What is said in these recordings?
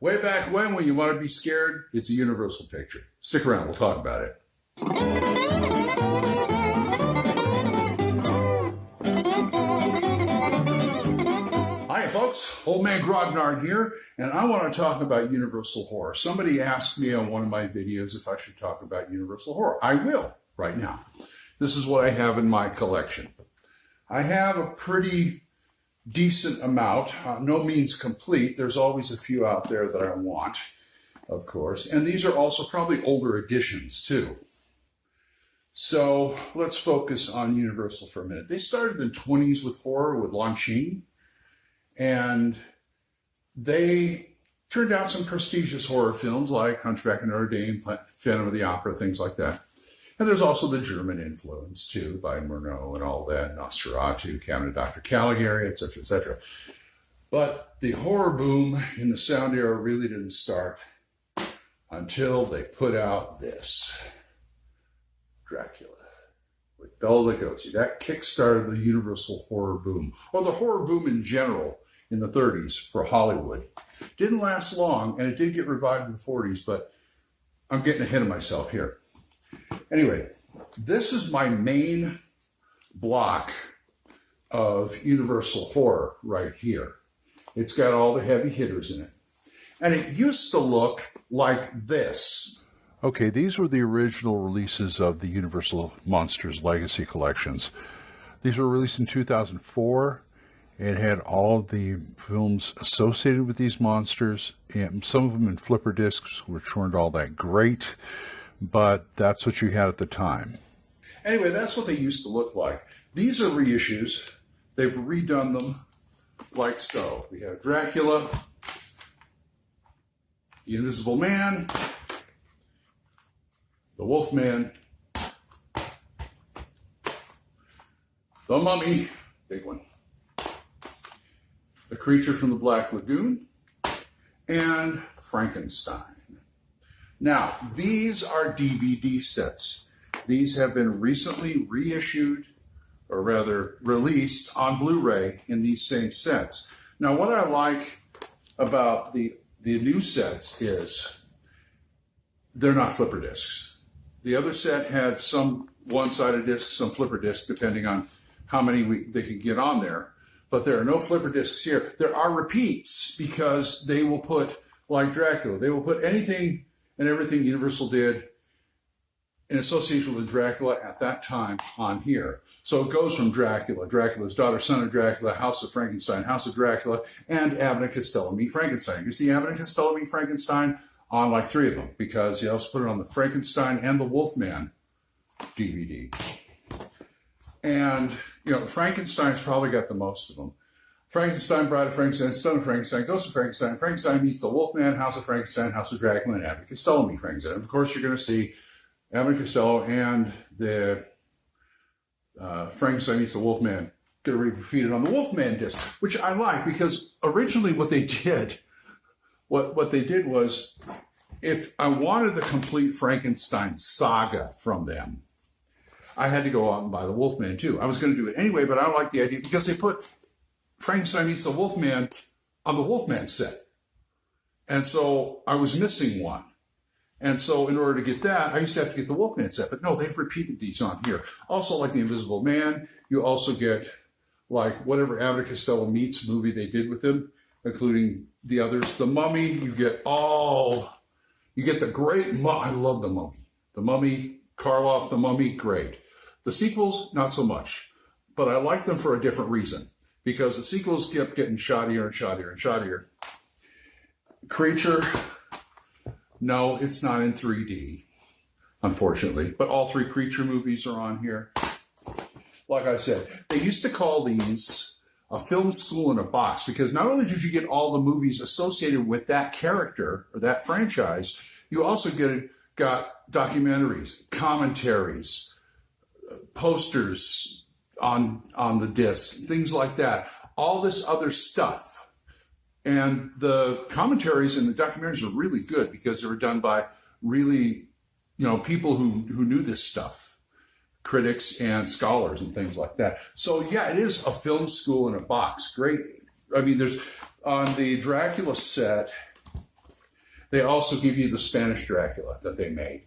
Way back when you want to be scared, it's a universal picture. Stick around, we'll talk about it. Hi folks, Old Man Grognard here, and I want to talk about universal horror. Somebody asked me on one of my videos if I should talk about universal horror. I will, right now. This is what I have in my collection. I have a pretty decent amount, no means complete. There's always a few out there that I want, of course. And these are also probably older editions too. So let's focus on Universal for a minute. They started in the 20s with horror with Lon Chaney, and they turned out some prestigious horror films like Hunchback of Notre Dame, Phantom of the Opera, things like that. And there's also the German influence, too, by Murnau and all that, Nosferatu, Cabinet of Dr. Caligari, etc., etc. But the horror boom in the sound era really didn't start until they put out this, Dracula, with Bela Lugosi. That kick-started the universal horror boom, or the horror boom in general in the 30s for Hollywood. Didn't last long, and it did get revived in the 40s, but I'm getting ahead of myself here. Anyway, this is my main block of universal horror right here. It's got all the heavy hitters in it. And it used to look like this. Okay, these were the original releases of the Universal Monsters Legacy collections. These were released in 2004. It had all of the films associated with these monsters, and some of them in flipper discs, which weren't all that great. But that's what you had at the time. Anyway, that's what they used to look like. These are reissues. They've redone them like so. We have Dracula, the Invisible Man, the Wolfman, the Mummy, big one, the Creature from the Black Lagoon, and Frankenstein. Now, these are DVD sets. These have been recently reissued, or rather released on Blu-ray in these same sets. Now, what I like about the new sets is they're not flipper discs. The other set had some one-sided discs, some flipper discs, depending on how many they could get on there. But there are no flipper discs here. There are repeats because they will put, like Dracula, they will put anything and everything Universal did in association with Dracula at that time on here. So it goes from Dracula, Dracula's Daughter, Son of Dracula, House of Frankenstein, House of Dracula, and Abbott and Costello Meet Frankenstein. You see Abbott and Costello Meet Frankenstein on like 3 of them because he also put it on the Frankenstein and the Wolfman DVD. And, you know, Frankenstein's probably got the most of them. Frankenstein, Bride of Frankenstein, Son of Frankenstein, Ghost of Frankenstein, Frankenstein meets the Wolfman, House of Frankenstein, House of Dracula, and Abbott and Costello meet Frankenstein. Of course, you're going to see Abbott and Costello and the Frankenstein meets the Wolfman get repeated on the Wolfman disc, which I like because originally what they did was if I wanted the complete Frankenstein saga from them, I had to go out and buy the Wolfman too. I was going to do it anyway, but I don't like the idea because they put Frankenstein meets the Wolfman on the Wolfman set. And so I was missing one. And so in order to get that, I used to have to get the Wolfman set. But no, they've repeated these on here. Also, like the Invisible Man, you also get like whatever Abbott and Costello Meets movie they did with him, including the others. The Mummy, you get the great, I love the Mummy. The Mummy, Karloff, the Mummy, great. The sequels, not so much. But I like them for a different reason. Because the sequels kept getting shoddier and shoddier and shoddier. Creature, no, it's not in 3D, unfortunately. But all 3 Creature movies are on here. Like I said, they used to call these a film school in a box because not only did you get all the movies associated with that character or that franchise, you also got documentaries, commentaries, posters on the disc, things like that, all this other stuff. And the commentaries and the documentaries are really good because they were done by really, people who knew this stuff, critics and scholars and things like that. So yeah, it is a film school in a box. Great. I mean, there's on the Dracula set, They also give you the Spanish Dracula that they made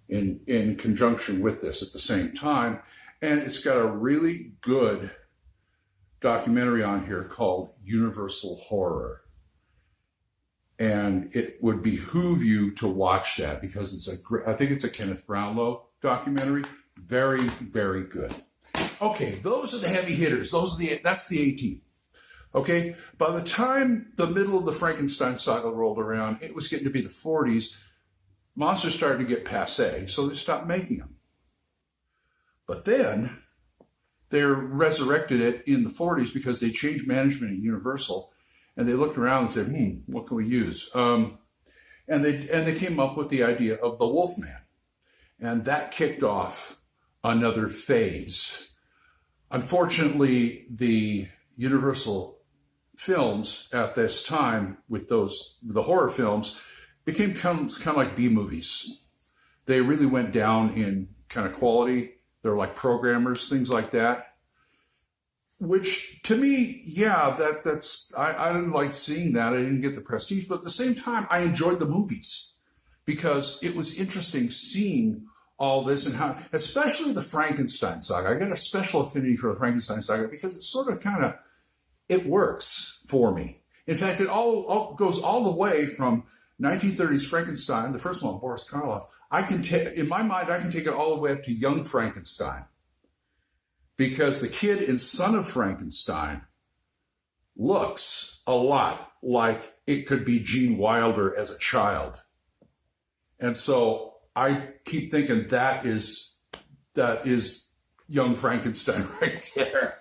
in conjunction with this at the same time. And it's got a really good documentary on here called Universal Horror. And it would behoove you to watch that because I think it's a Kenneth Brownlow documentary. Very, very good. Okay, those are the heavy hitters. That's the 18. Okay, by the time the middle of the Frankenstein saga rolled around, it was getting to be the 40s. Monsters started to get passé, so they stopped making them. But then they resurrected it in the 40s because they changed management at Universal, and they looked around and said, what can we use? And they came up with the idea of the Wolfman, and that kicked off another phase. Unfortunately, the Universal films at this time with the horror films became kind of like B movies. They really went down in kind of quality. They're like programmers, things like that. Which to me, yeah, I didn't like seeing that. I didn't get the prestige, but at the same time, I enjoyed the movies because it was interesting seeing all this and how, especially the Frankenstein saga. I got a special affinity for the Frankenstein saga because it's sort of it works for me. In fact, it all goes all the way from 1930s Frankenstein, the first one, Boris Karloff. In my mind, I can take it all the way up to young Frankenstein because the kid in Son of Frankenstein looks a lot like it could be Gene Wilder as a child. And so I keep thinking that is young Frankenstein right there.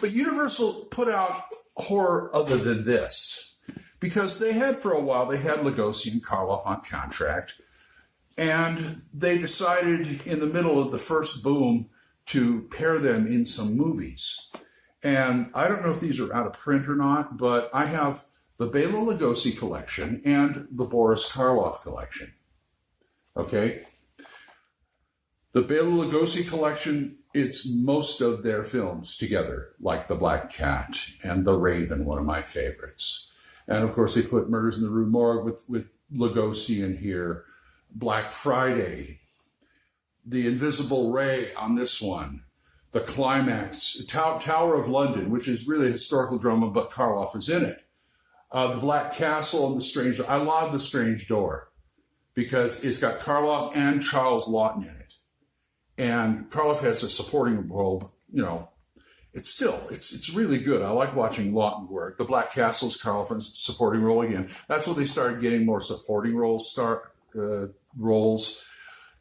But Universal put out horror other than this because they had Lugosi and Karloff on contract, and they decided in the middle of the first boom to pair them in some movies. And I don't know if these are out of print or not, but I have the Balogh Lugosi collection and the Boris Karloff collection. Okay? The Balogh Lugosi collection, it's most of their films together, like The Black Cat and The Raven, one of my favorites. And of course, they put Murders in the Rue Morgue with Lugosi in here, Black Friday, The Invisible Ray on this one, The Climax, Tower of London, which is really a historical drama, but Karloff is in it. The Black Castle and The Strange Door. I love The Strange Door because it's got Karloff and Charles Laughton in it. And Karloff has a supporting role, it's really good. I like watching Laughton work. The Black Castle's Karloff's supporting role again. That's when they started getting more supporting roles,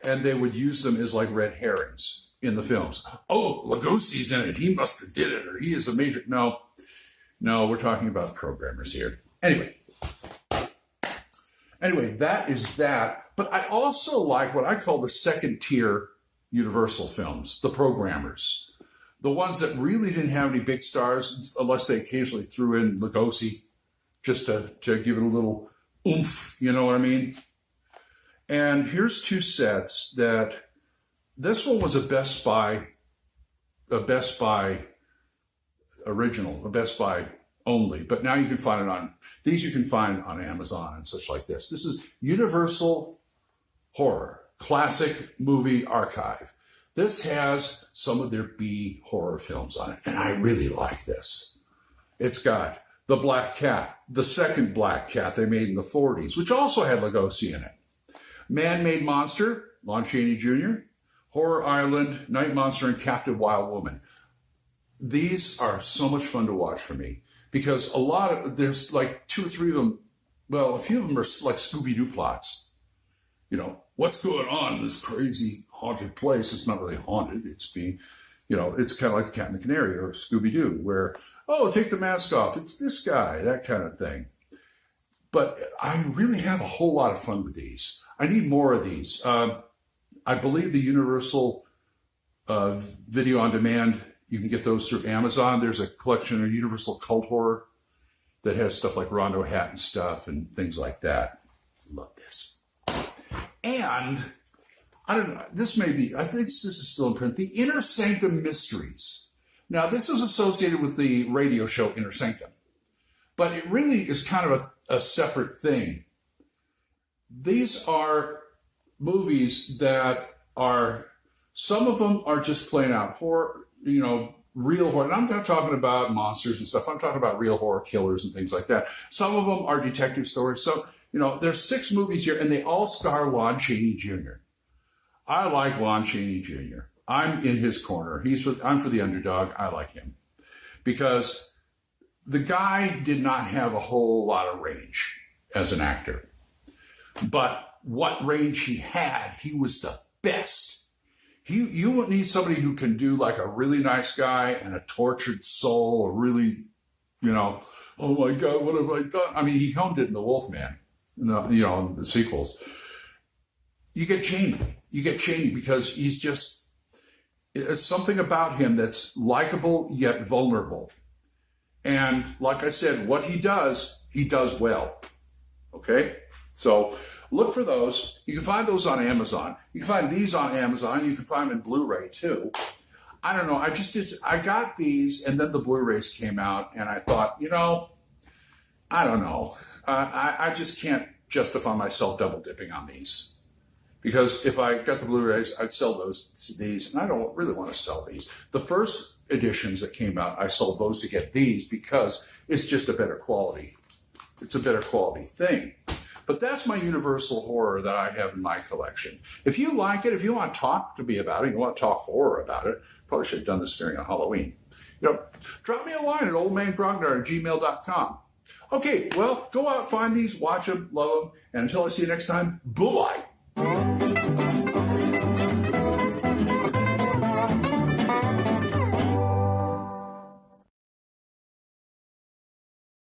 and they would use them as like red herrings in the films. Oh, Lugosi's in it. He must have did it, or he is a major. No, we're talking about programmers here. Anyway, that is that. But I also like what I call the second tier Universal films, the programmers, the ones that really didn't have any big stars, unless they occasionally threw in Lugosi just to give it a little oomph, you know what I mean? And here's two sets that this one was a Best Buy original, a Best Buy only, but now you can find it you can find on Amazon and such like this. This is Universal Horror, Classic Movie Archive. This has some of their B horror films on it, and I really like this. It's got The Black Cat, the second Black Cat they made in the 40s, which also had Lugosi in it. Man-Made Monster, Lon Chaney Jr., Horror Island, Night Monster, and Captive Wild Woman. These are so much fun to watch for me because there's like two or three of them, well, a few of them are like Scooby-Doo plots. What's going on in this crazy haunted place? It's not really haunted. It's being, it's kind of like the Cat and the Canary or Scooby-Doo where, take the mask off. It's this guy, that kind of thing. But I really have a whole lot of fun with these. I need more of these. I believe the Universal Video on Demand, you can get those through Amazon. There's a collection of Universal Cult Horror that has stuff like Rondo Hatton stuff and things like that. Love this. And, I don't know, I think this is still in print, the Inner Sanctum Mysteries. Now, this is associated with the radio show Inner Sanctum, but it really is kind of a separate thing. these are movies that are, some of them are just plain out horror, real horror. And I'm not talking about monsters and stuff. I'm talking about real horror killers and things like that. Some of them are detective stories. So, there's 6 movies here, and they all star Lon Chaney Jr. I like Lon Chaney Jr. I'm in his corner. I'm for the underdog. I like him because the guy did not have a whole lot of range as an actor. But what range he had, he was the best. You need somebody who can do like a really nice guy and a tortured soul, or really, oh my God, what have I done? I mean, he honed it in The Wolfman, in the sequels. You get Chaney because he's just, it's something about him that's likable yet vulnerable. And like I said, what he does well. Okay? So look for those. You can find those on Amazon. You can find these on Amazon. You can find them in Blu-ray too. I don't know. I got these, and then the Blu-rays came out, and I thought, I don't know. I just can't justify myself double dipping on these. Because if I got the Blu-rays, I'd sell these, and I don't really want to sell these. The first editions that came out, I sold those to get these because it's just a better quality. It's a better quality thing. But that's my Universal horror that I have in my collection. If you like it, if you want to talk to me about it, you want to talk horror about it, probably should have done this during a Halloween. Drop me a line at oldmangrognard@gmail.com. Okay, well, go out, find these, watch them, love them, and until I see you next time, bye-bye.